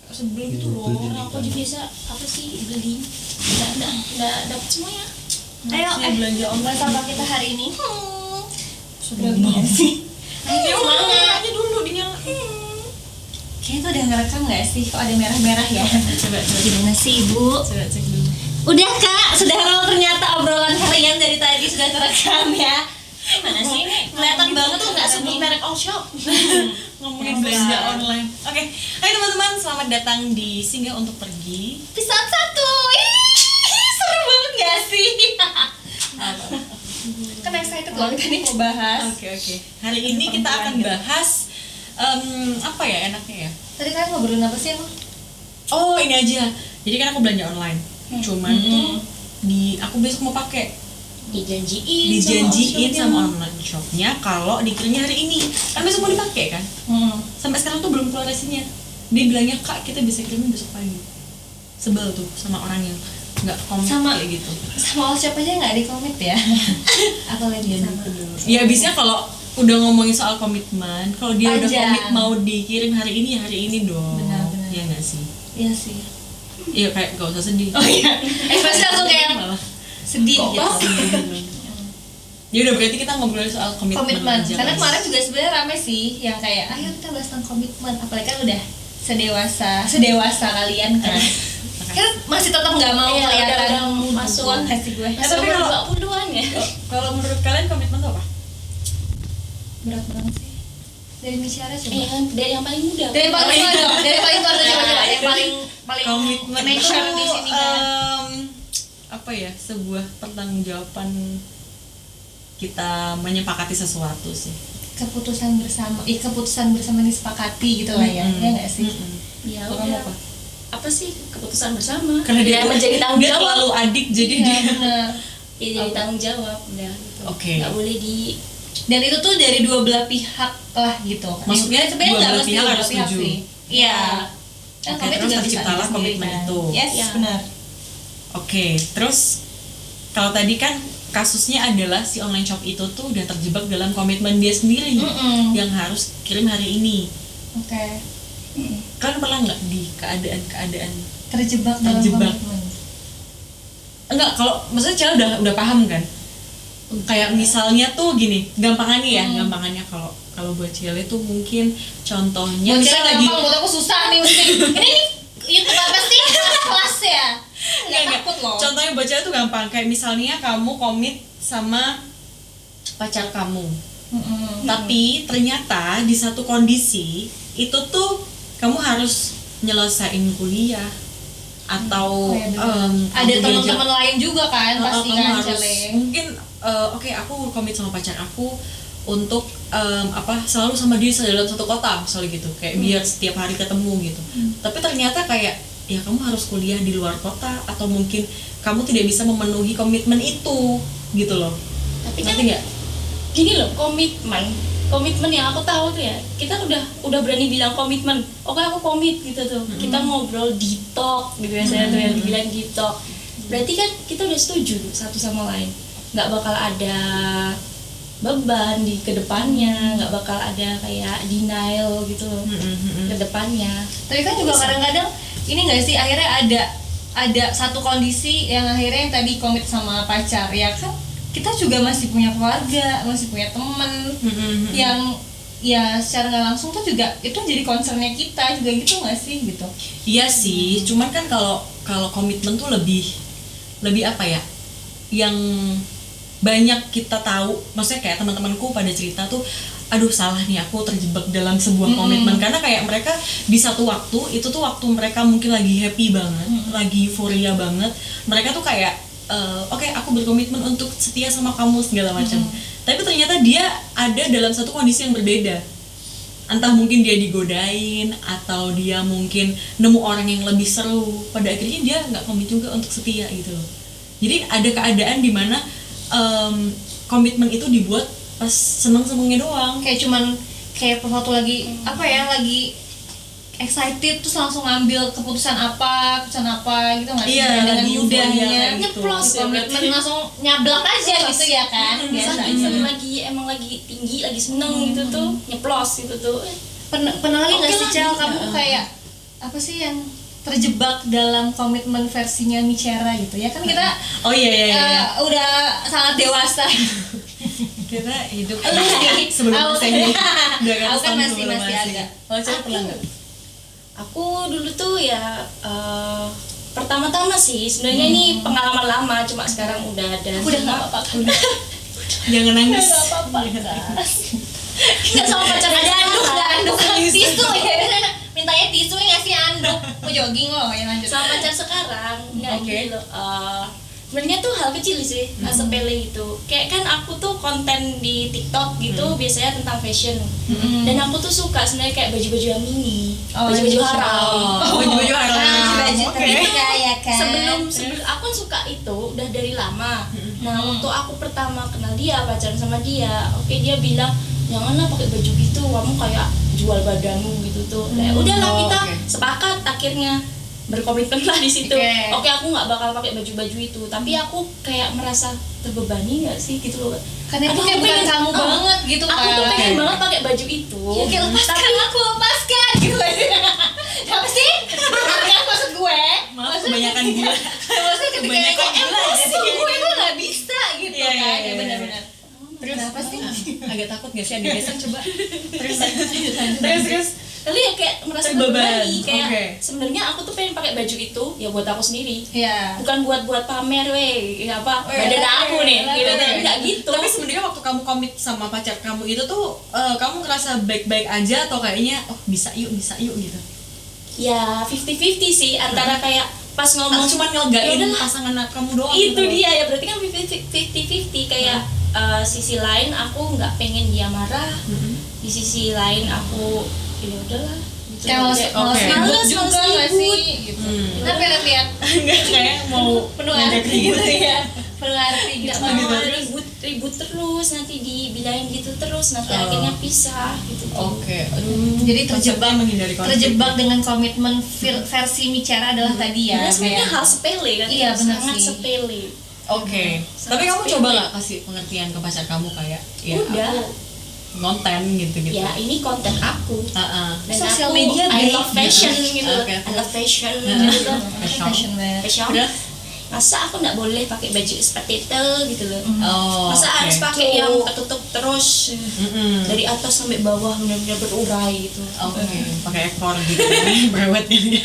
sebel gitu loh. Orang aku juga biasa apa sih beli nggak dapat semuanya. Ayo belanja online sama kita hari ini. sebel banget sih. ayo semangat. aja dulu dinyala. Kayaknya tuh udah ngerekam nggak sih? Kok ada merah-merah ya? coba Gimana sih Ibu? coba cek dulu. Udah Kak, sudah ternyata obrolan kalian dari tadi sudah terekam ya. Gimana sih ini? Kelihatan banget tuh nggak sebut merek all shop. Ngomongin belanja online. Oke, hai teman-teman, selamat datang di Singgah Untuk Pergi. Episode 1. Ih, seru banget gak sih? Kan excited loh kan nih mau bahas. Oke. Hari ini kita akan bahas apa ya enaknya ya? Tadi kalian ngobrolin apa sih emang? Oh, ini aja. Jadi kan aku belanja online. Cuman tuh aku besok mau pakai. Dijanjiin sama online shopnya kalau dikirimnya hari ini. Kan besok mau dipakai kan? Sampai sekarang tuh belum keluar resinya. Dia bilangnya, "Kak, kita bisa kirimin besok pagi." Sebel tuh sama orang yang nggak komit Sama- kayak gitu. Sama all shop aja nggak di komit ya? Apalagi sama. Ya biasanya kalau udah ngomongin soal komitmen, kalau dia udah Panjang. komit mau dikirim hari ini ya hari ini dong. Benar. Iya nggak sih? Iya sih. Iya kayak gak usah sedih. Oh iya. Ekspresi langsung kayak Malah. sedih Kok gitu. pas? Ya udah berarti kita ngobrolin soal komitmen. Komitmen. aja, Karena guys. kemarin juga sebenarnya rame sih yang kayak ayo kita bahas tentang komitmen. Apalagi kan udah sedewasa kalian kan. Kan masih tetap nggak mau Iya, kelihatan udah masuk. musuhan nggak sih gue? Tapi kalau 20-an ya. kalau menurut kalian komitmen itu apa? Berat banget sih. Dari Misyara coba. Dari yang paling muda. Dari paling tua dong. Dari paling tua dong. Ya. Yang paling Komitmen itu mention di sini kan. apa ya, sebuah pertanggungjawaban kita menyepakati sesuatu sih. Keputusan bersama disepakati gitu lah ya. Ya nggak sih? Ya Kalau kamu udah. apa? Apa sih keputusan bersama? Karena dia menjadi tanggung dia jawab. terlalu adik jadi Iya, dia. benar. Ya jadi tanggung jawab udah gitu. Oke. Nggak boleh di Dan itu tuh dari dua belah pihak lah gitu. Maksudnya sebenarnya dua nggak belah mesti pihak dua harus pihak setuju. sih. Iya. Kan Oke, komit terus juga bisa terciptalah diri sendiri komitmen kan. itu. Yes, Iya. benar. Oke, terus kalau tadi kan kasusnya adalah si online shop itu tuh udah terjebak dalam komitmen dia sendiri yang harus kirim hari ini. Oke. Kalian pernah nggak di keadaan Terjebak dalam Terjebak. komitmen. enggak, kalau maksudnya cewek udah paham kan? Kayak misalnya tuh gini, gampangannya kalau buat cewek tuh mungkin contohnya Buat misalnya cewek lagi gampang, buat aku susah nih mesti. Ini YouTube apa sih? Kelas ya? Nggak Enggak. takut loh. Contohnya buat cewek tuh gampang, kayak misalnya kamu komit sama pacar kamu. Tapi ternyata di satu kondisi itu tuh kamu harus nyelesain kuliah atau Oh, iya, benar. kamu Ada diajak- teman-teman lain juga kan pasti kamu kan harus Cele. mungkin oke, aku komit sama pacar aku untuk selalu sama dia dalam satu kota misalnya gitu, kayak biar setiap hari ketemu gitu. Tapi ternyata kayak ya kamu harus kuliah di luar kota atau mungkin kamu tidak bisa memenuhi komitmen itu gitu loh. Tapi kan Ngerti nggak? gini loh, komitmen yang aku tahu tuh ya, kita udah berani bilang komitmen. Oke, aku komit gitu tuh. Kita ngobrol di talk gitu biasanya tuh yang dibilang di talk. Berarti kan kita udah setuju tuh satu sama lain. Nggak bakal ada beban di kedepannya, nggak bakal ada kayak denial gitu loh kedepannya. Tapi kan juga kadang-kadang ini nggak sih akhirnya ada satu kondisi yang akhirnya yang tadi komit sama pacar ya kan, kita juga masih punya keluarga, masih punya temen yang ya secara nggak langsung tuh juga itu jadi concernnya kita juga gitu nggak sih gitu. Iya sih, cuman kan kalau komitmen tuh lebih apa ya, yang banyak kita tahu, maksudnya kayak teman-temanku pada cerita tuh, aduh salah nih aku terjebak dalam sebuah komitmen, karena kayak mereka di satu waktu itu tuh waktu mereka mungkin lagi happy banget, lagi euforia banget, mereka tuh kayak oke, aku berkomitmen untuk setia sama kamu segala macam. Tapi ternyata dia ada dalam satu kondisi yang berbeda. Entah mungkin dia digodain atau dia mungkin nemu orang yang lebih seru. Pada akhirnya dia nggak komit juga untuk setia gitu loh. Jadi ada keadaan di mana komitmen itu dibuat pas seneng-senengnya doang. Kayak cuman kayak waktu lagi apa ya, lagi excited terus langsung ngambil keputusan apa gitu nggak sih? Iya, Dengan lagi euforia mudahnya kayak gitu. nyeplos Gitu, komitmen berarti. langsung nyablak aja gitu ya kan Saking biasanya. lagi emang lagi tinggi, lagi seneng gitu tuh, nyeplos gitu tuh. pernah lagi nggak Oke sih lah, Cel gitu. kamu kayak apa sih yang terjebak dalam komitmen versinya Michera gitu ya kan kita Oh iya. udah sangat dewasa. Kita hidup Lu sih, sebelum aku- Masehi. aku kan masih agak. Oh, Cel pernah nggak? Aku dulu tuh ya pertama-tama sih sebenarnya ini pengalaman lama, cuma sekarang udah ada. Udah nggak apa-apa kan? Jangan nangis. Nggak apa-apa kan? Nggak sama pacar Ada anduk sekarang. nggak anduk tisu ya mintanya tisu nih ngasih anduk mau jogging loh ya lanjut. Sama pacar sekarang nggak Oke. gitu loh. Sebenarnya tuh hal kecil sih, hal sepele gitu. Kayak kan aku tuh konten di TikTok gitu biasanya tentang fashion. Dan aku tuh suka sebenarnya kayak baju-baju yang mini, Oh, baju-baju baju haram. Baju-baju haram. baju Oke. terbuka ya kan. sebelum aku kan suka itu udah dari lama. Nah waktu aku pertama kenal dia, pacaran sama dia, oke dia bilang janganlah pakai baju gitu, kamu kayak jual badanmu gitu tuh. Kayak udahlah Oh, kita oke. sepakat akhirnya berkomitmen lah di situ. Oke. Oke aku nggak bakal pakai baju-baju itu, tapi aku kayak merasa terbebani nggak sih gitu loh. karena itu Aduh, kayak aku bukan pengen- kamu oh, banget gitu kan. Aku tuh pengen Oke. banget pakai baju itu. Ya, kayak lepaskan aku lepaskan gitu aja. Apa sih? Kan maksud gue. Maaf, maksud kebanyakan ketika- gula. Maksudnya ketika Kebanyakan kayak gula aja emosi sih. gue tuh nggak bisa gitu Iya, iya, kan. iya, Ya iya. benar-benar. Terus Kenapa sih? Agak takut gak sih ada geser coba? Terus. Tapi ya kayak merasa Terbeban. terbebani kayak Oke. sebenarnya aku tuh pengen pakai baju itu ya buat aku sendiri. Ya. Bukan buat pamer weh apa Oh, iya. badan aku nih gitu Oke. nggak gitu. Tapi sebenarnya waktu kamu komit sama pacar kamu itu tuh kamu ngerasa baik-baik aja atau kayaknya oh bisa yuk gitu? Ya 50-50 sih antara kayak pas ngomong Cuma ya ngegain udahlah, pasangan kamu doang itu gitu. dia ya berarti kan 50-50 kayak sisi lain aku nggak pengen dia marah, di sisi lain aku ya udahlah gitu. Kayak males Oke. ribut Males juga nggak ribut. sih? Gitu. Kenapa lihat Enggak kayak mau penuh ngajak arti ribut gitu ya. Penuh arti gitu. nggak mau ribut terus nanti dibilangin gitu terus nanti Oh. akhirnya pisah gitu. Oke, aduh. Jadi terjebak menghindari konflik. terjebak dengan komitmen versi Michera adalah tadi ya. Karena sebenarnya kayak- hal sepele kan, Iya, benar sangat sih. sepele. Oke. Tapi kamu Sepele. coba nggak kasih pengertian ke pacar kamu kayak ya Udah. aku konten gitu-gitu. Ya ini konten aku. Heeh. Dan Sosial aku, media, I babe. love fashion gitu. Oke. I love fashion Nah. gitu. Fashion wear. Fashion. Udah. Masa aku nggak boleh pakai baju seperti itu gitu loh. Oh. Masa oke. harus pakai yang ketutup terus Mm-mm. dari atas sampai bawah benar-benar berurai gitu. Oke, pakai ekor gitu. Brewetnya.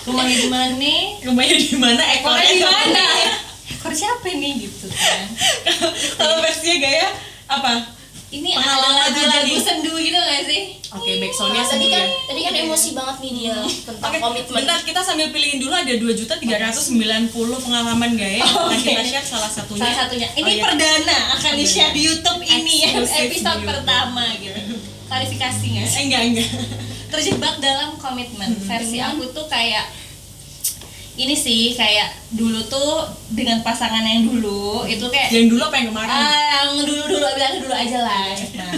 Rumahnya di mana? Rumahnya di mana? Ekornya Di mana? Ekor siapa nih gitu kan? Kalau versinya gaya apa? Ini Pengalaman ada aja lagu nih. sendu gitu gak sih? Oke, backsoundnya Tadi kan sendiri. tadi kan emosi banget nih dia tentang Oke, komitmen. bentar kita sambil pilihin dulu ada 2.390 pengalaman gaya yang akan Oke. kita share salah satunya. Salah satunya. Ini Oh, iya. perdana akan di-share di YouTube ini ya, Eksklusif di episode YouTube. pertama gitu. Klarifikasi nggak sih? Enggak. Terjebak dalam komitmen. Versi aku tuh kayak ini sih kayak dulu tuh dengan pasangan yang dulu itu kayak Yang dulu apa yang kemarin? yang dulu bilang dulu aja lah. Nah,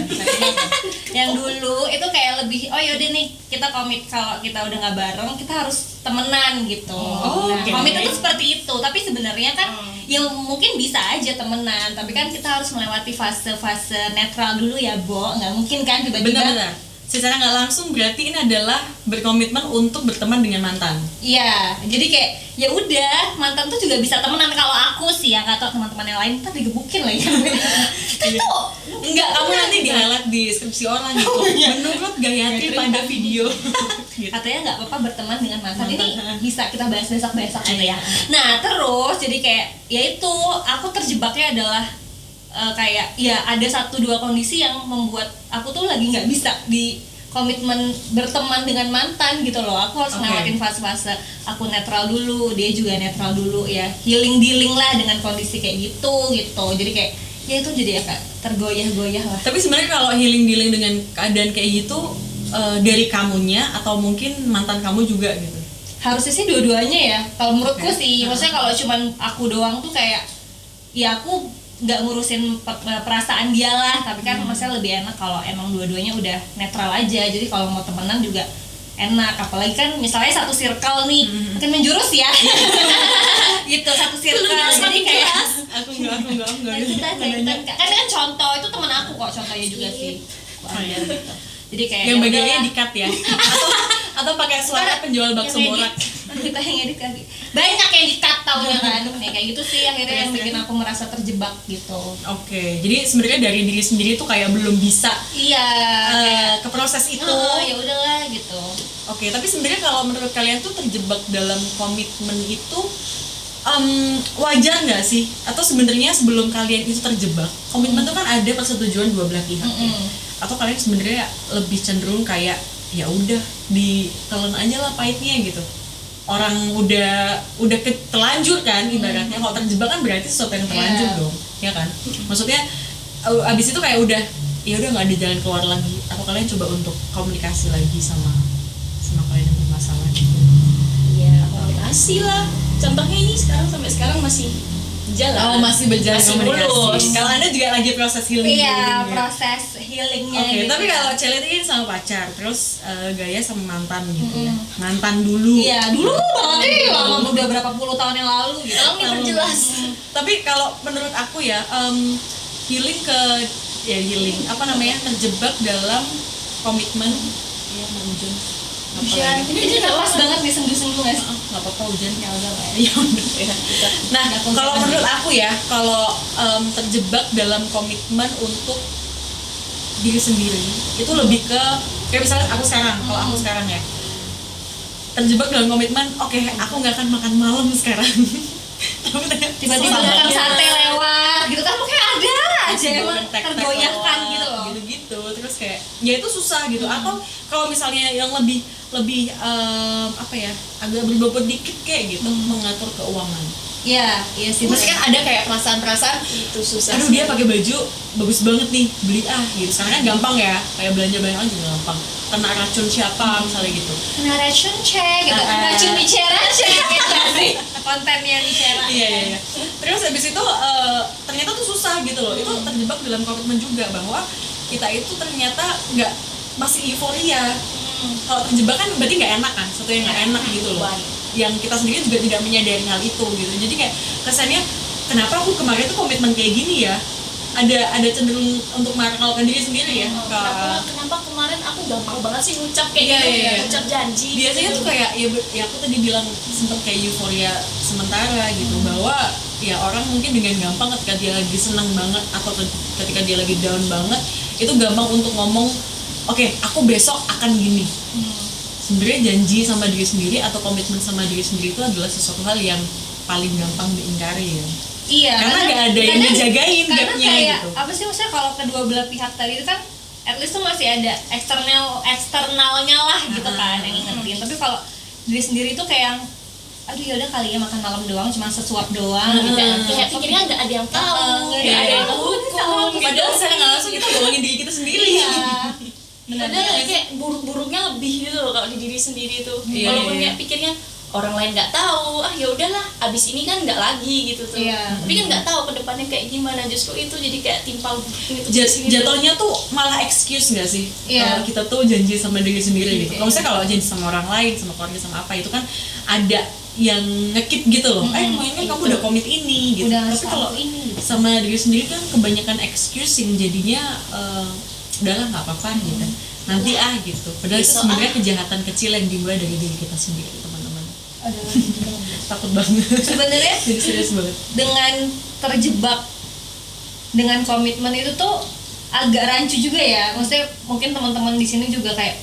yang dulu itu kayak lebih oh yaudah nih kita komit kalau kita udah nggak bareng kita harus temenan gitu. Oh, Nah, oke. komit itu seperti itu tapi sebenarnya kan ya mungkin bisa aja temenan tapi kan kita harus melewati fase-fase netral dulu ya Bo, nggak mungkin kan tiba-tiba Benar-benar. Secara nggak langsung berarti ini adalah berkomitmen untuk berteman dengan mantan. iya jadi kayak ya udah mantan tuh juga bisa temenan kalau aku sih ya nggak tahu teman-teman yang lain ntar digebukin lagi kita tuh Enggak, kamu nanti di highlight di deskripsi orang gitu. Menurut Gayatri pada video. Gitu. katanya nggak apa-apa berteman dengan mantan ini Mantan. bisa kita bahas besok gitu ya. Nah terus jadi kayak ya itu aku terjebaknya adalah kayak ya ada 1-2 kondisi yang membuat aku tuh lagi nggak bisa di komitmen berteman dengan mantan gitu loh. Aku harus Oke. ngelewatin fase-fase aku netral dulu, dia juga netral dulu ya, healing dealing lah dengan kondisi kayak gitu. Jadi kayak ya itu jadi ya Kak, tergoyah-goyah lah. Tapi sebenarnya kalau healing dealing dengan keadaan kayak gitu dari kamunya atau mungkin mantan kamu juga gitu. Harusnya sih dua-duanya ya kalau menurutku Oke. sih. Maksudnya kalau cuman aku doang tuh kayak ya aku nggak ngurusin perasaan dia lah, tapi kan maksudnya lebih enak kalau emang dua-duanya udah netral aja. Jadi kalau mau temenan juga enak, apalagi kan misalnya satu circle nih mungkin menjurus ya gitu, satu circle jadi kayak Aku enggak. kan contoh itu temen aku kok contohnya juga sih. Oh, iya. Jadi kayak yang ya bagiannya udahlah. di-cut ya atau pakai suara penjual bakso Yang borak. kita yang edit kali banyak yang di-cut tau ya kan. Kayak gitu sih akhirnya yang bikin aku merasa terjebak gitu. Oke, jadi sebenarnya dari diri sendiri tuh kayak belum bisa Iya kayak ke proses itu. ya udahlah gitu. Oke, tapi sebenarnya kalau menurut kalian tuh terjebak dalam komitmen itu wajar nggak sih? Atau sebenarnya sebelum kalian itu terjebak, komitmen tuh kan ada persetujuan dua belah pihak ya. Atau kalian sebenarnya lebih cenderung kayak ya udah ditelan aja lah pahitnya gitu. Orang udah terlanjur kan ibaratnya. Kalau terjebak kan berarti sesuatu yang terlanjur dong, ya kan? Maksudnya abis itu kayak udah ya udah nggak ada jalan keluar lagi. Atau kalian coba untuk komunikasi lagi sama kalian yang bermasalah gitu. Iya, komunikasi lah. Contohnya ini sampai sekarang masih jalan. Masih berjalan Masih komunikasi. mulus. Kalau Anda juga lagi proses healing. Iya ya? proses healingnya. Oke, gitu. tapi kalau Celia ini sama pacar, terus Gaya sama mantan gitu ya. Mantan dulu. Iya dulu banget nih, lama udah berapa puluh tahun yang lalu gitu. Tolong diperjelas. Tapi kalau menurut aku ya, healing terjebak dalam komitmen. Ya, mau hujan. Hujan, ini udah pas banget nih sendu-sendu nggak sih? Nggak apa-apa hujan. Ya udah lah. Ya udah ya. Nah, kalau menurut aku ya, kalau terjebak dalam komitmen untuk diri sendiri, itu lebih ke kayak misalnya aku sekarang, kalau aku sekarang ya terjebak dalam komitmen, oke, aku nggak akan makan malam sekarang. Tapi Tiba-tiba datang sate lewat, gitu kan kayak ada aja emang tergoyahkan gitu loh. Gitu-gitu, terus kayak ya itu susah gitu. Atau kalau misalnya yang lebih agak berbobot dikit kayak gitu, mengatur keuangan. Iya sih. Terus kan ada kayak perasaan-perasaan, Itu susah. aduh dia pakai baju bagus banget nih, beli gitu. Sekarang kan gampang ya, kayak belanja banyak juga gampang. Kena racun siapa misalnya gitu. Kena racun cek gitu, racun bicara cek gitu sih kontennya bicara. Iya. Terus habis itu ternyata tuh susah gitu loh. Itu terjebak dalam komitmen juga bahwa kita itu ternyata masih euforia. Kalau terjebak kan berarti nggak enak kan, sesuatu yang nggak enak gitu loh. Yang kita sendiri juga tidak menyadari hal itu gitu. Jadi kayak kesannya kenapa aku kemarin tuh komitmen kayak gini ya? Ada cenderung untuk merakalkan diri sendiri ya. Kenapa kemarin aku gampang banget sih ngucap kayak Iya, gitu, iya. ngucap janji. Biasanya tuh kayak ya aku tadi bilang sempet kayak euforia sementara gitu, bahwa ya orang mungkin dengan gampang ketika dia lagi senang banget atau ketika dia lagi down banget itu gampang untuk ngomong oke, aku besok akan gini. Sebenarnya janji sama diri sendiri atau komitmen sama diri sendiri itu adalah sesuatu hal yang paling gampang diingkari ya. Iya, Karena nggak ada yang ngejagain karena gapnya kayak, gitu. apa sih maksudnya kalau kedua belah pihak tadi itu kan at least tuh masih ada eksternalnya lah gitu kan yang ngingetin. Tapi kalau diri sendiri tuh kayak yang aduh yaudah kali ya makan malam doang, cuma sesuap doang gitu. Kayak pikirnya nggak ada yang tahu, Nggak nggak ada yang tahu. hukum. Padahal secara nggak langsung kita bohongin diri kita sendiri. Iya. Padahal kayak buruk-buruknya lebih gitu loh kalau di diri sendiri tuh. Iya, Walaupun iya. kayak pikirnya orang lain nggak tahu, ya udahlah, abis ini kan nggak lagi gitu tuh. Iya. Tapi kan nggak tahu kedepannya kayak gimana, justru itu jadi kayak timpal gitu. Jatuhnya tuh malah excuse nggak sih? Iya. Kalau kita tuh janji sama diri sendiri gitu. Kalau misalnya kalau janji sama orang lain, sama keluarga, sama apa itu kan ada yang ngekip gitu loh. Mainnya kamu udah komit ini gitu. Udah Tapi kalau ini gitu. sama diri sendiri kan kebanyakan excuse yang jadinya udahlah nggak apa-apa gitu. Nanti gitu. Padahal itu Besok sebenarnya kejahatan kecil yang dimulai dari diri kita sendiri, teman-teman. Aduh. Takut banget. Sebenarnya Jadi serius banget. dengan terjebak dengan komitmen itu tuh agak rancu juga ya. Maksudnya mungkin teman-teman di sini juga kayak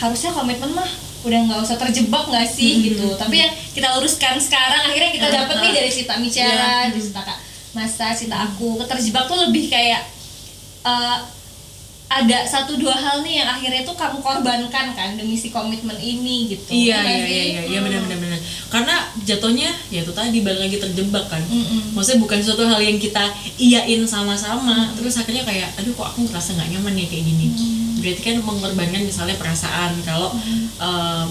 harusnya komitmen mah udah nggak usah terjebak nggak sih gitu. Tapi yang kita luruskan sekarang akhirnya kita dapat nih dari cerita bicara, dari cerita Kak Masa, cerita aku, terjebak tuh lebih kayak ada 1-2 hal nih yang akhirnya tuh kamu korbankan kan demi si komitmen ini gitu. Iya Nggak sih? benar. Karena jatuhnya ya itu tadi balik lagi terjebak kan. Maksudnya bukan suatu hal yang kita iyain sama-sama, terus akhirnya kayak aduh kok aku ngerasa nggak nyaman ya kayak gini. Berarti kan mengorbankan misalnya perasaan. Kalau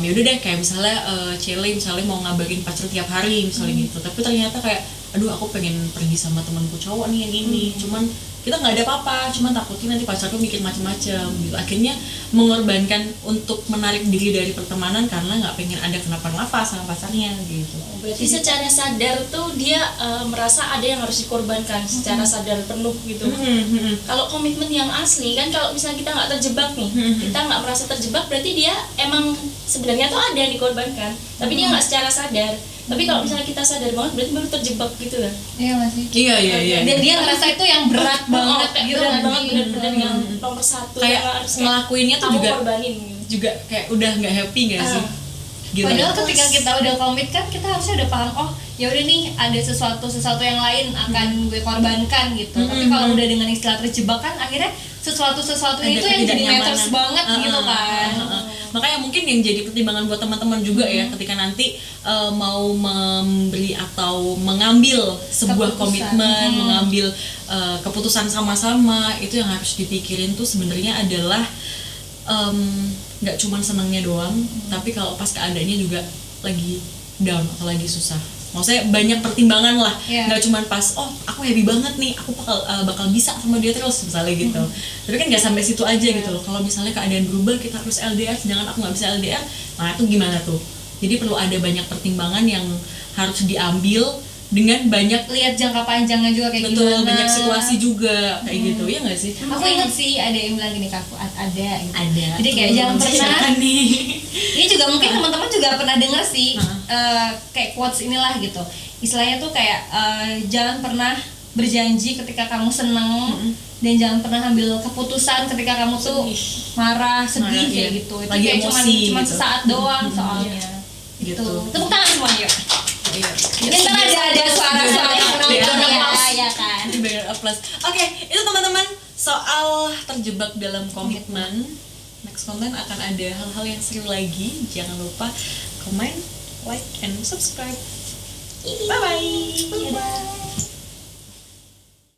ya udah deh kayak misalnya Cele misalnya mau ngabarin pacar tiap hari misalnya gitu, tapi ternyata kayak aduh aku pengen pergi sama temanku cowok nih yang ini, cuman kita nggak ada apa-apa, cuma takutnya nanti pacarku mikir macam-macam gitu. Akhirnya mengorbankan untuk menarik diri dari pertemanan karena nggak pengen ada kenapa-napa sama pacarnya gitu. Berarti secara sadar tuh dia merasa ada yang harus dikorbankan secara sadar penuh gitu. Kalau komitmen yang asli kan, kalau misalnya kita nggak terjebak nih, kita nggak merasa terjebak, berarti dia emang sebenarnya tuh ada yang dikorbankan, tapi dia nggak secara sadar. Tapi kalau misalnya kita sadar banget, berarti baru terjebak gitu kan? Iya masih. Iya. Dan dia ngerasa itu yang berat banget kayak gitu berat nggak banget, sih? bener-bener yang nomor satu Kayak yang harus ngelakuinnya tuh kamu juga korbanin gitu. juga kayak udah nggak happy nggak sih? Gitu. Padahal ketika kita udah komit kan kita harusnya udah paham, oh ya udah nih ada sesuatu yang lain akan gue korbankan gitu. Tapi kalau udah dengan istilah terjebak kan akhirnya sesuatu Ada itu yang jadi ketidaknyamanan. matters banget gitu kan. Makanya mungkin yang jadi pertimbangan buat teman-teman juga ya ketika nanti mau memberi atau mengambil sebuah Keputusan. komitmen, mengambil keputusan sama-sama, itu yang harus dipikirin tuh sebenarnya adalah nggak cuman senangnya doang, tapi kalau pas keadaannya juga lagi down atau lagi susah. Maksudnya banyak pertimbangan lah, nggak cuman pas aku happy banget nih, aku bakal bisa sama dia terus misalnya gitu. Tapi kan nggak sampai situ aja gitu loh. Kalau misalnya keadaan berubah, kita harus LDR, sedangkan aku nggak bisa LDR, nah itu gimana tuh? Jadi perlu ada banyak pertimbangan yang harus diambil dengan banyak Lihat jangka panjangnya juga kayak betul gimana. banyak situasi juga kayak gitu ya nggak sih? Aku ingat sih ada yang bilang gini ke aku, ada gitu. Ada. Jadi kayak jangan pernah. Siapa nih? Ini juga mungkin teman-teman juga pernah dengar sih kayak quotes inilah gitu. Istilahnya tuh kayak jangan pernah berjanji ketika kamu seneng dan jangan pernah ambil keputusan ketika kamu tuh marah, sedih kayak iya. gitu. Itu Lagi kayak emosi cuman gitu. sesaat doang soalnya. Gitu. Tepuk tangan semuanya. Iya. Ini ntar ada suara-suara penonton ya kan. Ini bagian applause. Oke, itu teman-teman soal terjebak dalam komitmen. Next konten akan ada hal-hal yang seru lagi. Jangan lupa komen, like, and subscribe. Bye bye.